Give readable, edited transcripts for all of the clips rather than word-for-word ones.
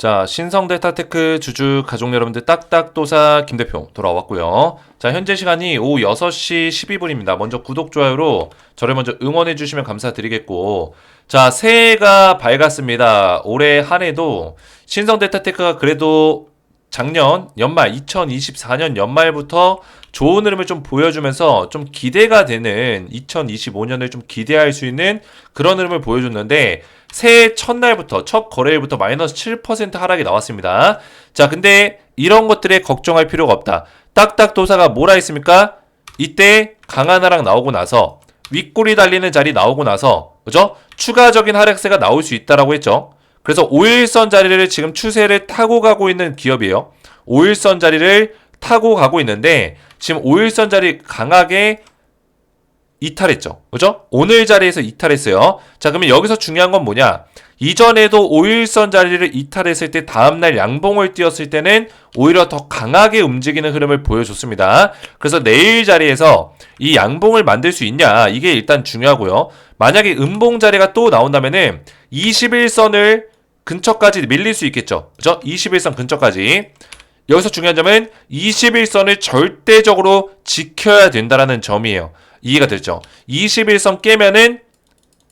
자, 신성 데이터테크 주주 가족 여러분들 딱딱도사 김대표 돌아왔고요. 자, 현재 시간이 오후 6시 12분입니다. 먼저 구독, 좋아요로 저를 먼저 응원해 주시면 감사드리겠고, 자, 새해가 밝았습니다. 올해 한 해도 신성 데이터테크가 그래도 작년 연말 2024년 연말부터 좋은 흐름을 좀 보여주면서 좀 기대가 되는 2025년을 좀 기대할 수 있는 그런 흐름을 보여줬는데, 새해 첫날부터 첫 거래일부터 마이너스 7% 하락이 나왔습니다. 자, 근데 이런 것들에 걱정할 필요가 없다. 딱딱도사가 뭐라 했습니까? 이때 강한 하락 나오고 나서 윗골이 달리는 자리 나오고 나서, 그죠? 추가적인 하락세가 나올 수 있다라고 했죠. 그래서 5일선 자리를 지금 추세를 타고 가고 있는 기업이에요. 5일선 자리를 타고 가고 있는데 지금 5일선 자리 강하게 이탈했죠. 그죠? 오늘 자리에서 이탈했어요. 자, 그러면 여기서 중요한 건 뭐냐? 이전에도 5일선 자리를 이탈했을 때 다음날 양봉을 띄었을 때는 오히려 더 강하게 움직이는 흐름을 보여줬습니다. 그래서 내일 자리에서 이 양봉을 만들 수 있냐? 이게 일단 중요하고요. 만약에 음봉 자리가 또 나온다면은 21선을 근처까지 밀릴 수 있겠죠. 그죠? 21선 근처까지. 여기서 중요한 점은 21선을 절대적으로 지켜야 된다라는 점이에요. 이해가 됐죠? 21선 깨면은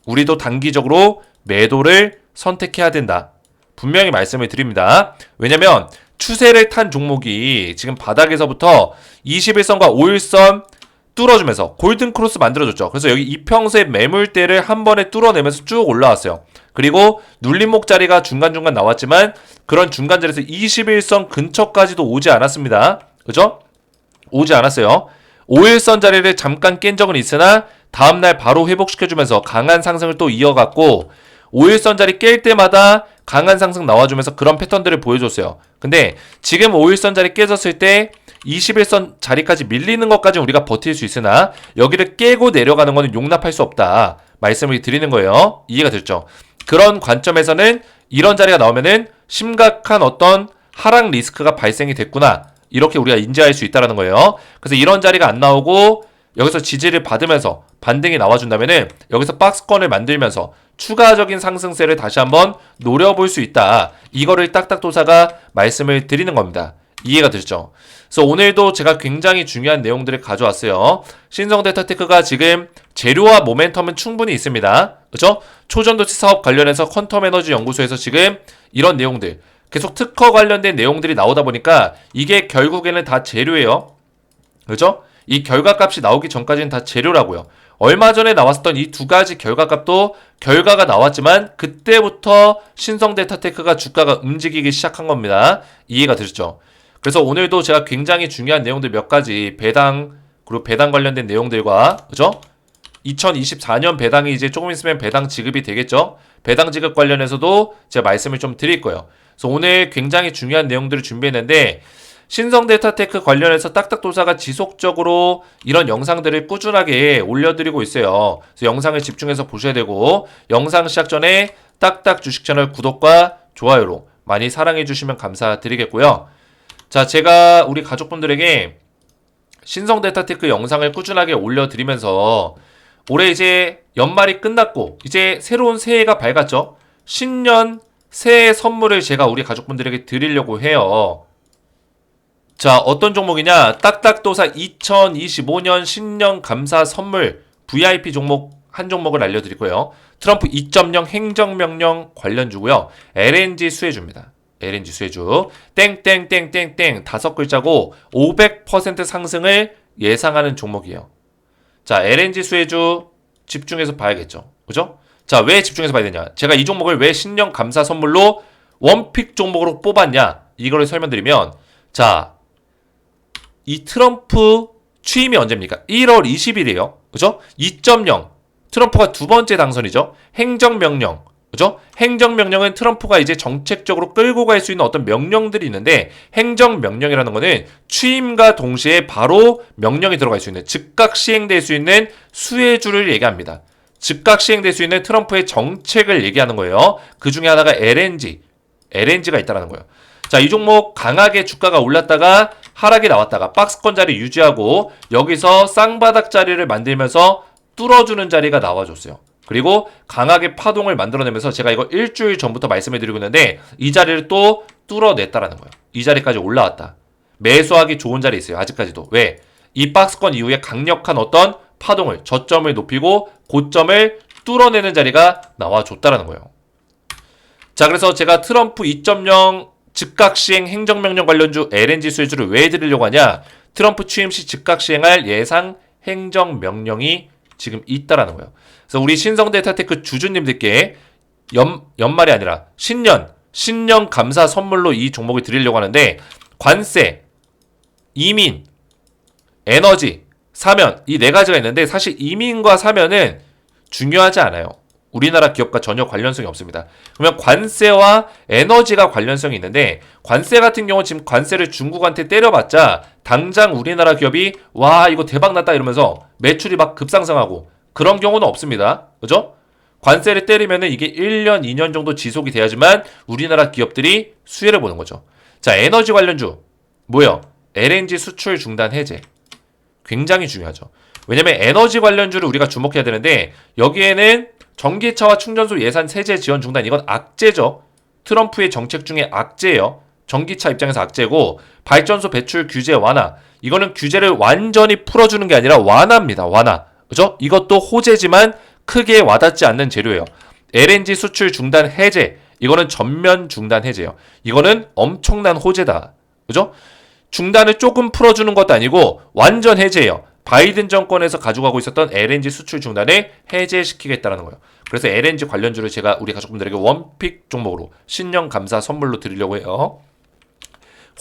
우리도 단기적으로 매도를 선택해야 된다. 분명히 말씀을 드립니다. 왜냐면 추세를 탄 종목이 지금 바닥에서부터 21선과 5일선 뚫어주면서 골든크로스 만들어줬죠. 그래서 여기 이평세 매물대를 한 번에 뚫어내면서 쭉 올라왔어요. 그리고 눌림목 자리가 중간중간 나왔지만 그런 중간 자리에서 21선 근처까지도 오지 않았습니다. 그죠? 오지 않았어요. 5일선 자리를 잠깐 깬 적은 있으나 다음날 바로 회복시켜주면서 강한 상승을 또 이어갔고, 5일선 자리 깰 때마다 강한 상승 나와주면서 그런 패턴들을 보여줬어요. 근데 지금 5일선 자리 깨졌을 때 21선 자리까지 밀리는 것까지는 우리가 버틸 수 있으나 여기를 깨고 내려가는 것은 용납할 수 없다 말씀을 드리는 거예요. 이해가 됐죠? 그런 관점에서는 이런 자리가 나오면은 심각한 어떤 하락 리스크가 발생이 됐구나, 이렇게 우리가 인지할 수 있다는 거예요. 그래서 이런 자리가 안 나오고 여기서 지지를 받으면서 반등이 나와준다면은 여기서 박스권을 만들면서 추가적인 상승세를 다시 한번 노려볼 수 있다. 이거를 딱딱도사가 말씀을 드리는 겁니다. 이해가 되셨죠? 그래서 오늘도 제가 굉장히 중요한 내용들을 가져왔어요. 신성 데이터테크가 지금 재료와 모멘텀은 충분히 있습니다. 그렇죠? 초전도체 사업 관련해서 퀀텀 에너지 연구소에서 지금 이런 내용들, 계속 특허 관련된 내용들이 나오다 보니까 이게 결국에는 다 재료예요. 그렇죠? 이 결과값이 나오기 전까지는 다 재료라고요. 얼마 전에 나왔었던 이 두 가지 결과값도 결과가 나왔지만 그때부터 신성 데이터테크가 주가가 움직이기 시작한 겁니다. 이해가 되셨죠? 그래서 오늘도 제가 굉장히 중요한 내용들 몇 가지, 배당, 그리고 배당 관련된 내용들과, 그죠? 2024년 배당이 이제 조금 있으면 배당 지급이 되겠죠? 배당 지급 관련해서도 제가 말씀을 좀 드릴 거예요. 그래서 오늘 굉장히 중요한 내용들을 준비했는데, 신성 데이터테크 관련해서 딱딱도사가 지속적으로 이런 영상들을 꾸준하게 올려드리고 있어요. 그래서 영상을 집중해서 보셔야 되고, 영상 시작 전에 딱딱 주식 채널 구독과 좋아요로 많이 사랑해 주시면 감사드리겠고요. 자, 제가 우리 가족분들에게 신성 데이터테크 영상을 꾸준하게 올려드리면서 올해 이제 연말이 끝났고 이제 새로운 새해가 밝았죠. 신년 새해 선물을 제가 우리 가족분들에게 드리려고 해요. 자, 어떤 종목이냐? 딱딱도사 2025년 신년 감사 선물 VIP 종목 한 종목을 알려드릴 거예요. 트럼프 2.0 행정명령 관련주고요. LNG 수혜주입니다. LNG 수혜주 땡땡땡땡땡 5글자고 500% 상승을 예상하는 종목이에요. 자, LNG 수혜주 집중해서 봐야겠죠. 그죠? 자, 왜 집중해서 봐야 되냐? 제가 이 종목을 왜 신년 감사 선물로 원픽 종목으로 뽑았냐? 이거를 설명드리면, 자, 이 트럼프 취임이 언제입니까? 1월 20일이에요. 그죠? 2.0 트럼프가 두 번째 당선이죠. 행정명령, 그죠? 행정명령은 트럼프가 이제 정책적으로 끌고 갈 수 있는 어떤 명령들이 있는데, 행정명령이라는 거는 취임과 동시에 바로 명령이 들어갈 수 있는, 즉각 시행될 수 있는 수혜주를 얘기합니다. 즉각 시행될 수 있는 트럼프의 정책을 얘기하는 거예요. 그 중에 하나가 LNG가 있다는 거예요. 자, 이 종목 강하게 주가가 올랐다가 하락이 나왔다가 박스권 자리 유지하고 여기서 쌍바닥 자리를 만들면서 뚫어주는 자리가 나와줬어요. 그리고 강하게 파동을 만들어내면서 제가 이거 일주일 전부터 말씀해 드리고 있는데 이 자리를 또 뚫어냈다라는 거예요. 이 자리까지 올라왔다. 매수하기 좋은 자리에 있어요. 아직까지도. 왜? 이 박스권 이후에 강력한 어떤 파동을, 저점을 높이고 고점을 뚫어내는 자리가 나와줬다라는 거예요. 자, 그래서 제가 트럼프 2.0 즉각시행 행정명령 관련주 LNG 수혜주를 왜 해드리려고 하냐? 트럼프 취임 시 즉각시행할 예상 행정명령이 지금 있다라는 거예요. 그래서 우리 신성데이터테크 주주님들께 연말이 아니라 신년 감사 선물로 이 종목을 드리려고 하는데 관세, 이민, 에너지, 사면 이 네 가지가 있는데 사실 이민과 사면은 중요하지 않아요. 우리나라 기업과 전혀 관련성이 없습니다. 그러면 관세와 에너지가 관련성이 있는데 관세 같은 경우 지금 관세를 중국한테 때려봤자 당장 우리나라 기업이 와 이거 대박 났다 이러면서 매출이 막 급상승하고 그런 경우는 없습니다. 그죠? 관세를 때리면은 이게 1년, 2년 정도 지속이 돼야지만 우리나라 기업들이 수혜를 보는 거죠. 자, 에너지 관련주 뭐예요? LNG 수출 중단 해제. 굉장히 중요하죠. 왜냐면 에너지 관련주를 우리가 주목해야 되는데 여기에는 전기차와 충전소 예산 세제 지원 중단 이건 악재죠. 트럼프의 정책 중에 악재예요. 전기차 입장에서 악재고 발전소 배출 규제 완화 이거는 규제를 완전히 풀어주는 게 아니라 완화입니다. 완화. 그죠? 이것도 호재지만 크게 와닿지 않는 재료예요. LNG 수출 중단 해제 이거는 전면 중단 해제예요. 이거는 엄청난 호재다. 그죠? 중단을 조금 풀어주는 것도 아니고 완전 해제예요. 바이든 정권에서 가져가고 있었던 LNG 수출 중단을 해제시키겠다는 거예요. 그래서 LNG 관련주를 제가 우리 가족분들에게 원픽 종목으로 신년 감사 선물로 드리려고 해요.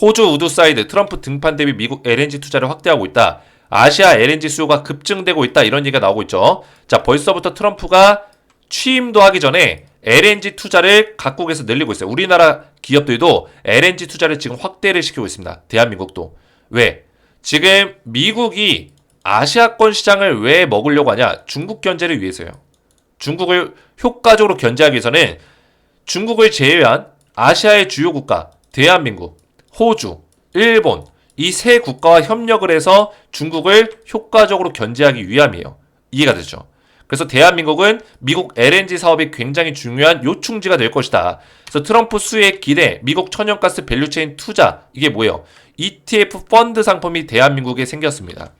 호주 우드사이드 트럼프 등판 대비 미국 LNG 투자를 확대하고 있다. 아시아 LNG 수요가 급증되고 있다. 이런 얘기가 나오고 있죠. 자, 벌써부터 트럼프가 취임도 하기 전에 LNG 투자를 각국에서 늘리고 있어요. 우리나라 기업들도 LNG 투자를 지금 확대를 시키고 있습니다. 대한민국도. 왜? 지금 미국이 아시아권 시장을 왜 먹으려고 하냐? 중국 견제를 위해서요. 중국을 효과적으로 견제하기 위해서는 중국을 제외한 아시아의 주요 국가, 대한민국, 호주, 일본 이 세 국가와 협력을 해서 중국을 효과적으로 견제하기 위함이에요. 이해가 되죠? 그래서 대한민국은 미국 LNG 사업이 굉장히 중요한 요충지가 될 것이다. 그래서 트럼프 수혜에 기대 미국 천연가스 밸류체인 투자 이게 뭐예요? ETF 펀드 상품이 대한민국에 생겼습니다.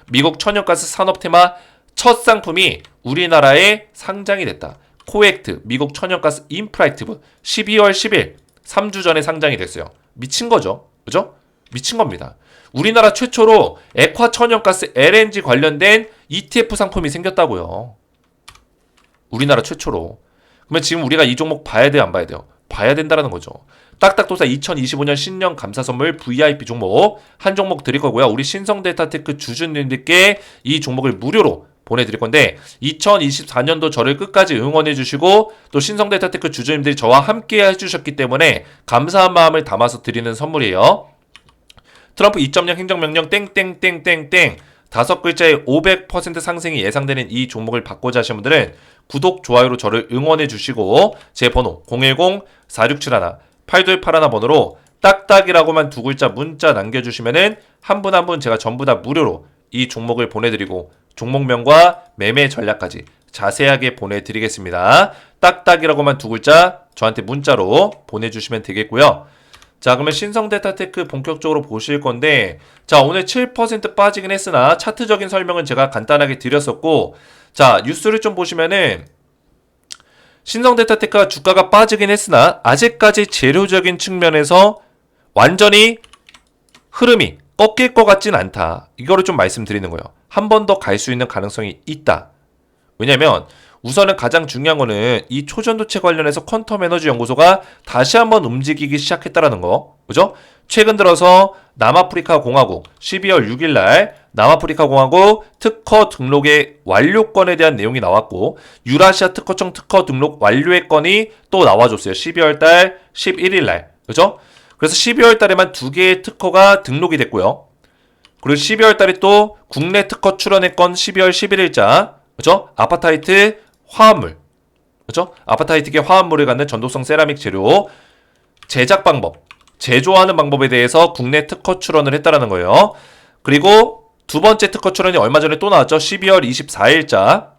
미국 천연가스 산업 테마 첫 상품이 우리나라에 상장이 됐다. 코액트 미국 천연가스 인프라액티브 12월 10일 3주 전에 상장이 됐어요. 미친 거죠. 그죠? 미친 겁니다. 우리나라 최초로 액화 천연가스 LNG 관련된 ETF 상품이 생겼다고요. 우리나라 최초로. 그러면 지금 우리가 이 종목 봐야 돼요? 안 봐야 돼요? 봐야 된다는 거죠. 딱딱도사 2025년 신년 감사 선물 VIP 종목 한 종목 드릴 거고요. 우리 신성데이터테크 주주님들께 이 종목을 무료로 보내드릴 건데 2024년도 저를 끝까지 응원해 주시고 또 신성데이터테크 주주님들이 저와 함께 해주셨기 때문에 감사한 마음을 담아서 드리는 선물이에요. 트럼프 2.0 행정명령 땡땡땡땡땡 5글자의 500% 상승이 예상되는 이 종목을 받고자 하시는 분들은 구독, 좋아요로 저를 응원해 주시고 제 번호 010-4671-8281 번호로 딱딱이라고만 두 글자 문자 남겨주시면은 한 분 한 분 제가 전부 다 무료로 이 종목을 보내드리고 종목명과 매매 전략까지 자세하게 보내드리겠습니다. 딱딱이라고만 두 글자 저한테 문자로 보내주시면 되겠고요. 자, 그러면 신성데이터테크 본격적으로 보실 건데 자, 오늘 7% 빠지긴 했으나 차트적인 설명은 제가 간단하게 드렸었고 자, 뉴스를 좀 보시면은 신성데이터테크가 주가가 빠지긴 했으나 아직까지 재료적인 측면에서 완전히 흐름이 꺾일 것 같진 않다. 이거를 좀 말씀드리는 거예요. 한 번 더 갈 수 있는 가능성이 있다. 왜냐면 우선은 가장 중요한 거는 이 초전도체 관련해서 퀀텀 에너지 연구소가 다시 한번 움직이기 시작했다라는 거. 그죠? 최근 들어서 남아프리카 공화국 12월 6일 날 남아프리카 공화국 특허 등록의 완료권에 대한 내용이 나왔고 유라시아 특허청 특허 등록 완료의 건이 또 나와줬어요. 12월 달 11일 날. 그죠? 그래서 12월 달에만 2개의 특허가 등록이 됐고요. 그리고 12월 달에 또 국내 특허 출원의 건 12월 11일자. 그죠? 아파타이트 화합물. 그죠? 아파타이트계 화합물을 갖는 전도성 세라믹 재료 제작 방법, 제조하는 방법에 대해서 국내 특허 출원을 했다라는 거예요. 그리고 두 번째 특허 출원이 얼마 전에 또 나왔죠. 12월 24일자.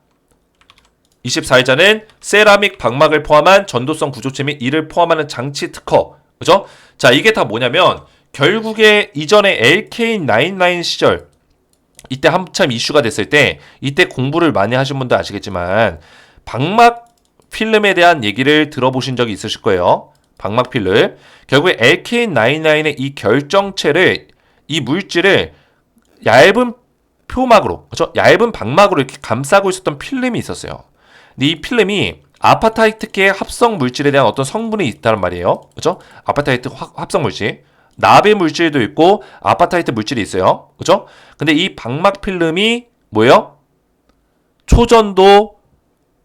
24일자는 세라믹 방막을 포함한 전도성 구조체 및 이를 포함하는 장치 특허. 그죠? 자, 이게 다 뭐냐면 결국에 이전에 LK99 시절 이때 한참 이슈가 됐을 때 이때 공부를 많이 하신 분도 아시겠지만 방막 필름에 대한 얘기를 들어보신 적이 있으실 거예요. 방막 필름. 결국에 LK99의 이 결정체를 이 물질을 얇은 표막으로, 그렇죠? 얇은 방막으로 이렇게 감싸고 있었던 필름이 있었어요. 근데 이 필름이 아파타이트계 합성 물질에 대한 어떤 성분이 있다는 말이에요. 그렇죠? 아파타이트 합성 물질. 나베 물질도 있고 아파타이트 물질이 있어요. 그렇죠? 근데 이 방막 필름이 뭐예요? 초전도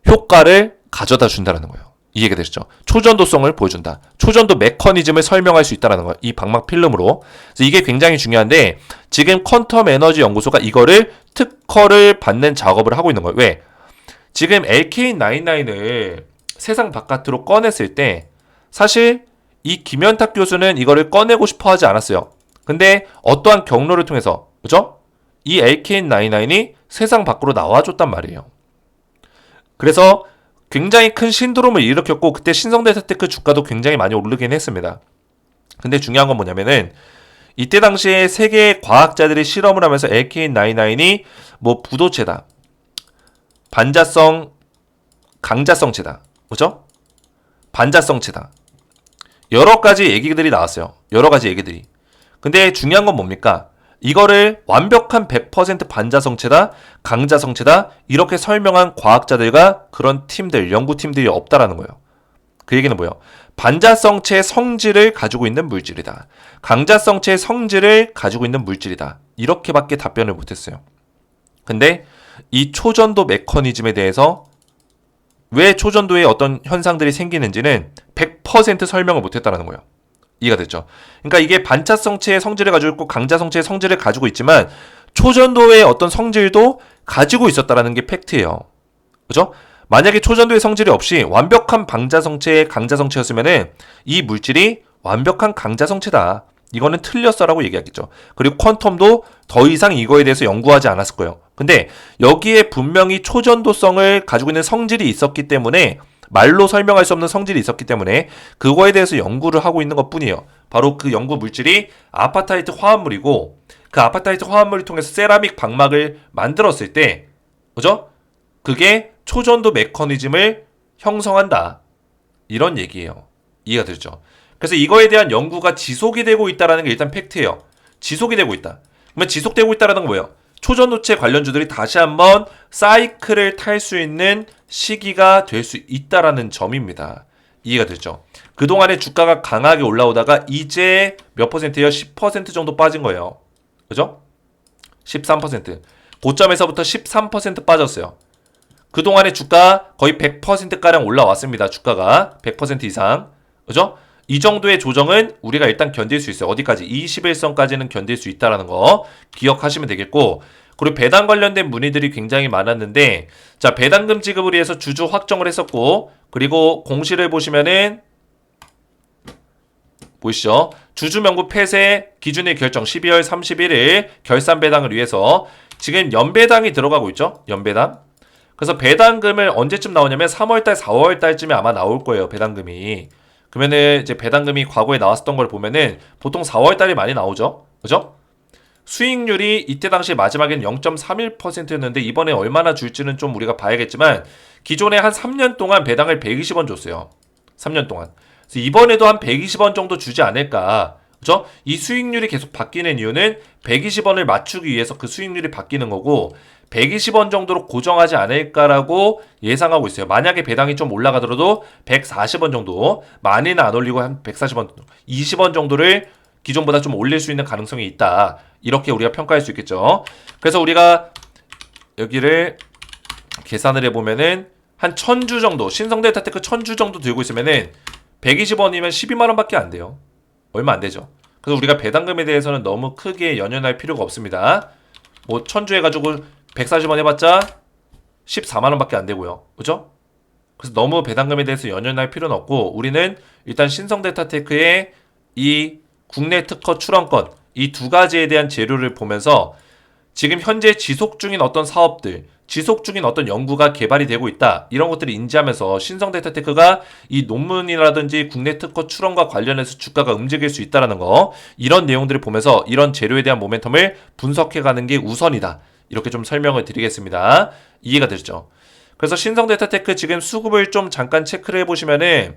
효과를 가져다 준다는 거예요. 이해가 되시죠? 초전도성을 보여준다. 초전도 메커니즘을 설명할 수 있다는 거예요. 이 방막 필름으로. 그래서 이게 굉장히 중요한데 지금 퀀텀 에너지 연구소가 이거를 특허를 받는 작업을 하고 있는 거예요. 왜? 지금 LK99을 세상 바깥으로 꺼냈을 때 사실 이 김현탁 교수는 이거를 꺼내고 싶어 하지 않았어요. 근데 어떠한 경로를 통해서, 그죠? 이 LK99이 세상 밖으로 나와줬단 말이에요. 그래서 굉장히 큰 신드롬을 일으켰고 그때 신성대사테크 주가도 굉장히 많이 오르긴 했습니다. 근데 중요한 건 뭐냐면은 이때 당시에 세계의 과학자들이 실험을 하면서 LK99이 뭐 부도체다, 반자성, 강자성체다, 그죠? 반자성체다. 여러 가지 얘기들이 나왔어요. 여러 가지 얘기들이. 근데 중요한 건 뭡니까? 이거를 완벽한 100% 반자성체다, 강자성체다 이렇게 설명한 과학자들과 그런 팀들, 연구팀들이 없다라는 거예요. 그 얘기는 뭐예요? 반자성체의 성질을 가지고 있는 물질이다. 강자성체의 성질을 가지고 있는 물질이다. 이렇게밖에 답변을 못했어요. 근데 이 초전도 메커니즘에 대해서 왜 초전도에 어떤 현상들이 생기는지는 100% 설명을 못했다는 거예요. 이해가 됐죠? 그러니까 이게 반차성체의 성질을 가지고 있고 강자성체의 성질을 가지고 있지만 초전도의 어떤 성질도 가지고 있었다라는 게 팩트예요. 그죠? 만약에 초전도의 성질이 없이 완벽한 반자성체의 강자성체였으면은 이 물질이 완벽한 강자성체다. 이거는 틀렸어라고 얘기하겠죠. 그리고 퀀텀도 더 이상 이거에 대해서 연구하지 않았을 거예요. 근데 여기에 분명히 초전도성을 가지고 있는 성질이 있었기 때문에 말로 설명할 수 없는 성질이 있었기 때문에 그거에 대해서 연구를 하고 있는 것 뿐이에요. 바로 그 연구 물질이 아파타이트 화합물이고 그 아파타이트 화합물을 통해서 세라믹 방막을 만들었을 때 그죠? 그게 초전도 메커니즘을 형성한다. 이런 얘기예요. 이해가 되죠? 그래서 이거에 대한 연구가 지속이 되고 있다는 게 일단 팩트예요. 지속이 되고 있다. 그러면 지속되고 있다는 건 뭐예요? 초전도체 관련주들이 다시 한번 사이클을 탈 수 있는 시기가 될 수 있다라는 점입니다. 이해가 됐죠? 그동안에 주가가 강하게 올라오다가 이제 몇 퍼센트예요? 10% 정도 빠진 거예요. 그죠? 13%. 고점에서부터 13% 빠졌어요. 그동안에 주가 거의 100%가량 올라왔습니다. 주가가 100% 이상. 그죠? 이 정도의 조정은 우리가 일단 견딜 수 있어요. 어디까지? 21선까지는 견딜 수 있다는 거 기억하시면 되겠고 그리고 배당 관련된 문의들이 굉장히 많았는데 자 배당금 지급을 위해서 주주 확정을 했었고 그리고 공시를 보시면은 보이시죠? 주주 명부 폐쇄 기준일 결정 12월 31일 결산 배당을 위해서 지금 연배당이 들어가고 있죠? 연배당. 그래서 배당금을 언제쯤 나오냐면 3월달, 4월달쯤에 아마 나올 거예요. 배당금이. 그러면은 이제 배당금이 과거에 나왔었던 걸 보면은 보통 4월달에 많이 나오죠. 그죠? 수익률이 이때 당시 마지막에는 0.31%였는데 이번에 얼마나 줄지는 좀 우리가 봐야겠지만 기존에 한 3년 동안 배당을 120원 줬어요. 3년 동안. 그래서 이번에도 한 120원 정도 주지 않을까. 그죠? 이 수익률이 계속 바뀌는 이유는 120원을 맞추기 위해서 그 수익률이 바뀌는 거고 120원 정도로 고정하지 않을까라고 예상하고 있어요. 만약에 배당이 좀 올라가더라도 140원 정도, 많이는 안 올리고 한 140원, 20원 정도를 기존보다 좀 올릴 수 있는 가능성이 있다. 이렇게 우리가 평가할 수 있겠죠. 그래서 우리가 여기를 계산을 해보면은 한 1000주 정도, 신성데이터테크 1000주 정도 들고 있으면은 120원이면 12만원 밖에 안 돼요. 얼마 안 되죠. 그래서 우리가 배당금에 대해서는 너무 크게 연연할 필요가 없습니다. 뭐 1000주 해가지고 140원 해봤자 14만원 밖에 안 되고요. 그죠? 그래서 너무 배당금에 대해서 연연할 필요는 없고 우리는 일단 신성데이터테크의 이 국내 특허 출원권 이 두 가지에 대한 재료를 보면서 지금 현재 지속 중인 어떤 사업들 지속 중인 어떤 연구가 개발이 되고 있다. 이런 것들을 인지하면서 신성 데이터테크가 이 논문이라든지 국내 특허 출원과 관련해서 주가가 움직일 수 있다는 거, 이런 내용들을 보면서 이런 재료에 대한 모멘텀을 분석해가는 게 우선이다. 이렇게 좀 설명을 드리겠습니다. 이해가 되시죠? 그래서 신성 데이터테크 지금 수급을 좀 잠깐 체크를 해보시면은,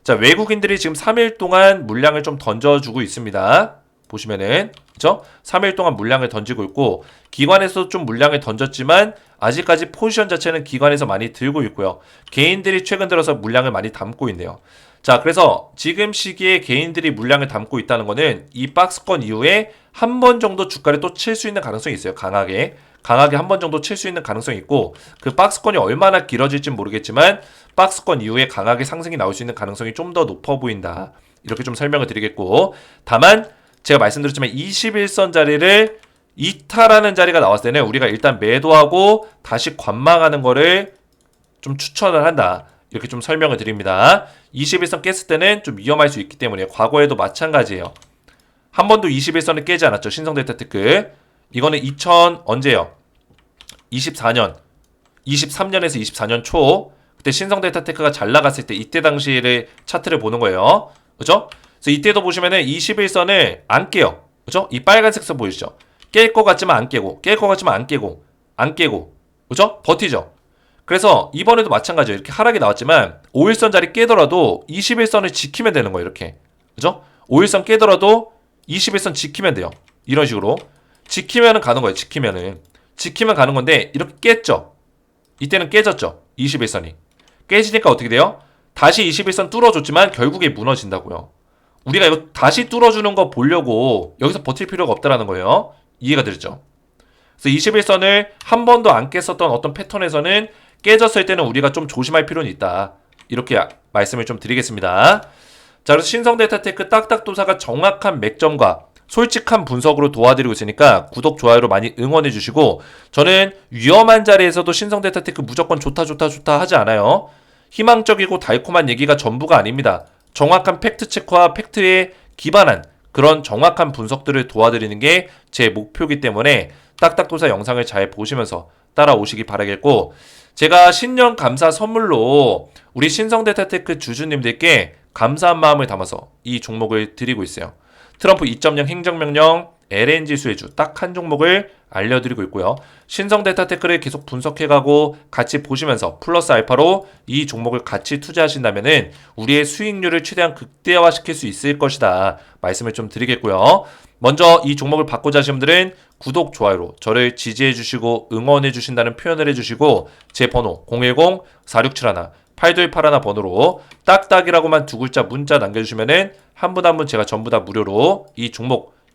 자, 외국인들이 지금 3일 동안 물량을 좀 던져주고 있습니다. 보시면은, 그죠? 3일 동안 물량을 던지고 있고, 기관에서 좀 물량을 던졌지만 아직까지 포지션 자체는 기관에서 많이 들고 있고요. 개인들이 최근 들어서 물량을 많이 담고 있네요. 자, 그래서 지금 시기에 개인들이 물량을 담고 있다는 거는 이 박스권 이후에 한 번 정도 주가를 또 칠 수 있는 가능성이 있어요. 강하게 한 번 정도 칠 수 있는 가능성이 있고, 그 박스권이 얼마나 길어질지 모르겠지만 박스권 이후에 강하게 상승이 나올 수 있는 가능성이 좀 더 높아 보인다. 이렇게 좀 설명을 드리겠고, 다만 제가 말씀드렸지만 21선 자리를 이탈하는 자리가 나왔을 때는 우리가 일단 매도하고 다시 관망하는 거를 좀 추천을 한다. 이렇게 좀 설명을 드립니다. 21선 깼을 때는 좀 위험할 수 있기 때문에, 과거에도 마찬가지예요. 한 번도 21선을 깨지 않았죠. 신성 데이터테크. 이거는 언제요? 24년, 23년에서 24년 초, 그때 신성 데이터테크가 잘 나갔을 때, 이때 당시의 차트를 보는 거예요. 그죠? 그래서 이때도 보시면은 21선을 안 깨요. 그죠? 이 빨간색 선 보이시죠? 깰 것 같지만 안 깨고, 깰 것 같지만 안 깨고, 안 깨고, 그죠? 버티죠? 그래서 이번에도 마찬가지예요. 이렇게 하락이 나왔지만 5일선 자리 깨더라도 21선을 지키면 되는 거예요. 이렇게. 그죠? 5일선 깨더라도 21선 지키면 돼요. 이런 식으로. 지키면은 가는 거예요. 지키면 가는 건데, 이렇게 깼죠? 이때는 깨졌죠? 21선이. 깨지니까 어떻게 돼요? 다시 21선 뚫어줬지만 결국에 무너진다고요. 우리가 이거 다시 뚫어주는 거 보려고 여기서 버틸 필요가 없다라는 거예요. 이해가 되죠? 그래서 21선을 한 번도 안 깼었던 어떤 패턴에서는 깨졌을 때는 우리가 좀 조심할 필요는 있다. 이렇게 말씀을 좀 드리겠습니다. 자, 그래서 신성 데이터테크 딱딱도사가 정확한 맥점과 솔직한 분석으로 도와드리고 있으니까 구독, 좋아요로 많이 응원해 주시고, 저는 위험한 자리에서도 신성 데이터테크 무조건 좋다 하지 않아요. 희망적이고 달콤한 얘기가 전부가 아닙니다. 정확한 팩트체크와 팩트에 기반한 그런 정확한 분석들을 도와드리는 게 제 목표이기 때문에 딱딱도사 영상을 잘 보시면서 따라오시기 바라겠고, 제가 신년 감사 선물로 우리 신성 데이터테크 주주님들께 감사한 마음을 담아서 이 종목을 드리고 있어요. 트럼프 2.0 행정명령 LNG 수혜주 딱 한 종목을 알려드리고 있고요. 신성 데이터테크를 계속 분석해가고 같이 보시면서 플러스 알파로 이 종목을 같이 투자하신다면은 우리의 수익률을 최대한 극대화시킬 수 있을 것이다. 말씀을 좀 드리겠고요. 먼저 이 종목을 받고자 하시는 분들은 구독, 좋아요로 저를 지지해 주시고 응원해 주신다는 표현을 해주시고, 제 번호 010-4671-8281 번호로 딱딱이라고만 두 글자 문자 남겨주시면은 한 분 한 분 제가 전부 다 무료로 이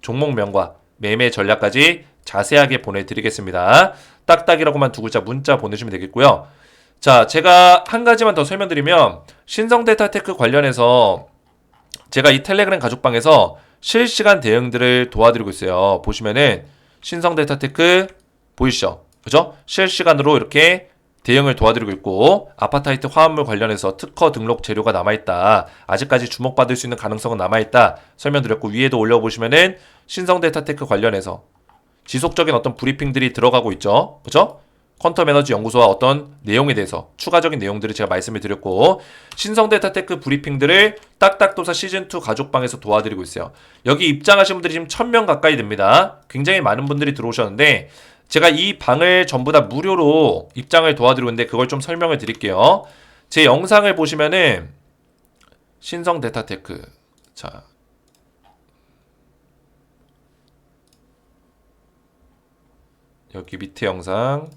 종목명과 매매 전략까지 자세하게 보내드리겠습니다. 딱딱이라고만 두 글자 문자 보내주시면 되겠고요. 자, 제가 한 가지만 더 설명드리면, 신성 데이터테크 관련해서 제가 이 텔레그램 가족방에서 실시간 대응들을 도와드리고 있어요. 보시면은 신성 데이터테크 보이시죠? 그죠? 실시간으로 이렇게 대응을 도와드리고 있고, 아파타이트 화합물 관련해서 특허 등록 재료가 남아있다, 아직까지 주목받을 수 있는 가능성은 남아있다 설명드렸고, 위에도 올려보시면은 신성 데이터테크 관련해서 지속적인 어떤 브리핑들이 들어가고 있죠. 그죠? 퀀텀 에너지 연구소와 어떤 내용에 대해서 추가적인 내용들을 제가 말씀을 드렸고, 신성 데이터테크 브리핑들을 딱딱도사 시즌2 가족방에서 도와드리고 있어요. 여기 입장하신 분들이 지금 1000명 가까이 됩니다. 굉장히 많은 분들이 들어오셨는데, 제가 이 방을 전부 다 무료로 입장을 도와드리고 있는데, 그걸 좀 설명을 드릴게요. 제 영상을 보시면은 신성 데이터테크, 자, 여기 밑에 영상,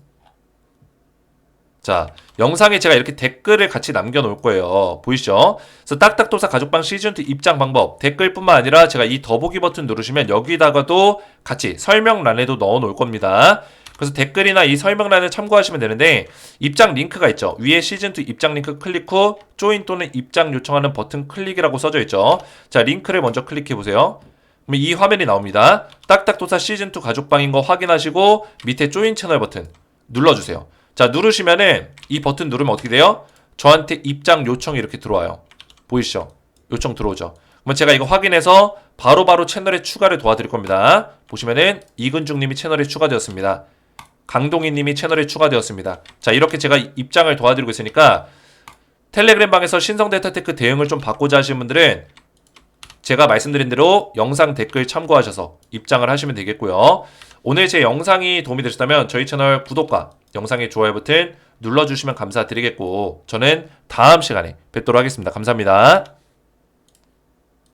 자, 영상에 제가 이렇게 댓글을 같이 남겨놓을 거예요. 보이시죠? 그래서 딱딱도사 가족방 시즌2 입장 방법, 댓글뿐만 아니라 제가 이 더보기 버튼 누르시면 여기다가도 같이 설명란에도 넣어놓을 겁니다. 그래서 댓글이나 이 설명란을 참고하시면 되는데, 입장 링크가 있죠. 위에 시즌2 입장 링크 클릭 후 조인 또는 입장 요청하는 버튼 클릭이라고 써져 있죠. 자, 링크를 먼저 클릭해보세요. 그럼 이 화면이 나옵니다. 딱딱도사 시즌2 가족방인 거 확인하시고 밑에 조인 채널 버튼 눌러주세요. 자, 누르시면은 이 버튼 누르면 어떻게 돼요? 저한테 입장 요청이 이렇게 들어와요. 보이시죠? 요청 들어오죠? 그러면 제가 이거 확인해서 바로바로 채널에 추가를 도와드릴 겁니다. 보시면은 이근중님이 채널에 추가되었습니다. 강동희 님이 채널에 추가되었습니다. 자, 이렇게 제가 입장을 도와드리고 있으니까 텔레그램 방에서 신성 데이터테크 대응을 좀 받고자 하시는 분들은 제가 말씀드린 대로 영상 댓글 참고하셔서 입장을 하시면 되겠고요. 오늘 제 영상이 도움이 되셨다면 저희 채널 구독과 영상의 좋아요 버튼 눌러주시면 감사드리겠고 저는 다음 시간에 뵙도록 하겠습니다. 감사합니다.